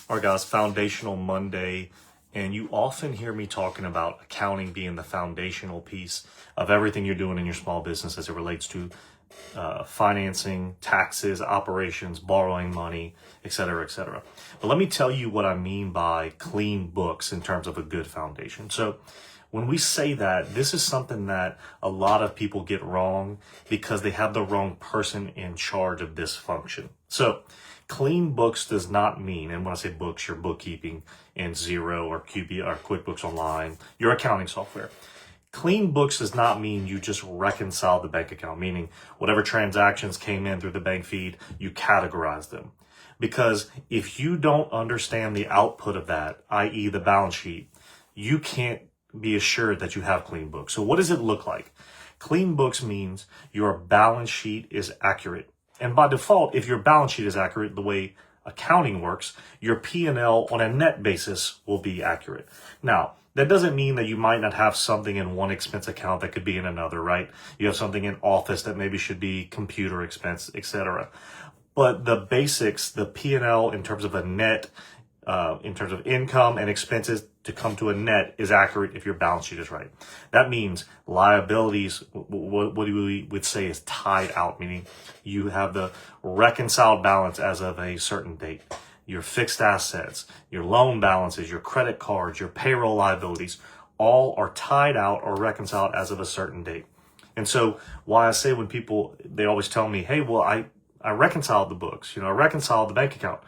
All right, guys, Foundational Monday, and you often hear me talking about accounting being the foundational piece of everything you're doing in your small business as it relates to financing, taxes, operations, borrowing money, et cetera, et cetera. But let me tell you what I mean by clean books in terms of a good foundation. So when we say that, this is something that a lot of people get wrong because they have the wrong person in charge of this function. So clean books does not mean, and when I say books, your bookkeeping and Xero or QuickBooks Online, your accounting software. Clean books does not mean you just reconcile the bank account, meaning whatever transactions came in through the bank feed, you categorize them. Because if you don't understand the output of that, i.e. the balance sheet, you can't be assured that you have clean books. So what does it look like? Clean books means your balance sheet is accurate. And by default, if your balance sheet is accurate, the way accounting works, your P&L on a net basis will be accurate. Now, that doesn't mean that you might not have something in one expense account that could be in another, right? You have something in office that maybe should be computer expense, etc. But the basics, the P&L in terms of a net, in terms of income and expenses to come to a net is accurate if your balance sheet is right. That means liabilities, what we would say is tied out, meaning you have the reconciled balance as of a certain date. Your fixed assets, your loan balances, your credit cards, your payroll liabilities, all are tied out or reconciled as of a certain date. And so why I say when people, they always tell me, hey, well, I reconciled the books, I reconciled the bank account,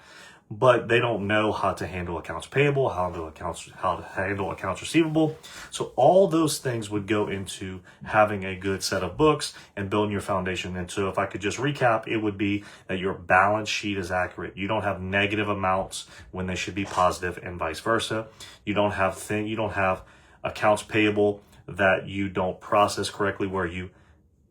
but they don't know how to handle accounts payable, how to handle accounts receivable. So all those things would go into having a good set of books and building your foundation. And so if I could just recap, it would be that your balance sheet is accurate. You don't have negative amounts when they should be positive and vice versa. You don't have accounts payable that you don't process correctly, where you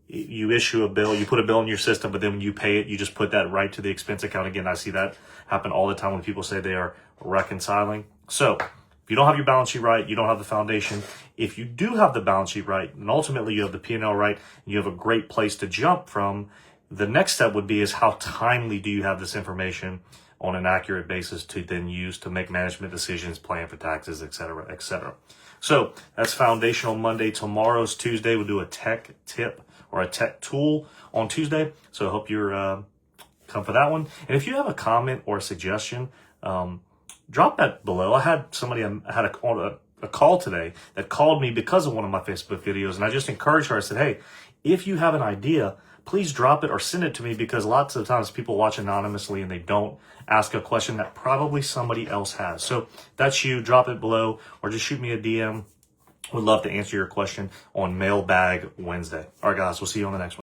issue a bill, you put a bill in your system, but then when you pay it, you just put that right to the expense account. Again, I see that happen all the time when people say they are reconciling. So if you don't have your balance sheet right, you don't have the foundation. If you do have the balance sheet right, and ultimately you have the P&L right, and you have a great place to jump from, the next step would be is how timely do you have this information on an accurate basis to then use to make management decisions, plan for taxes, et cetera, et cetera. So that's Foundational Monday. Tomorrow's Tuesday. We'll do a tech tip or a tech tool on Tuesday. So I hope you're come for that one. And if you have a comment or a suggestion, drop that below. I had somebody, I had a call today that called me because of one of my Facebook videos. And I just encouraged her. I said, hey, if you have an idea, please drop it or send it to me, because lots of times people watch anonymously and they don't ask a question that probably somebody else has. So that's you. Drop it below or just shoot me a DM. Would love to answer your question on Mailbag Wednesday. All right, guys, we'll see you on the next one.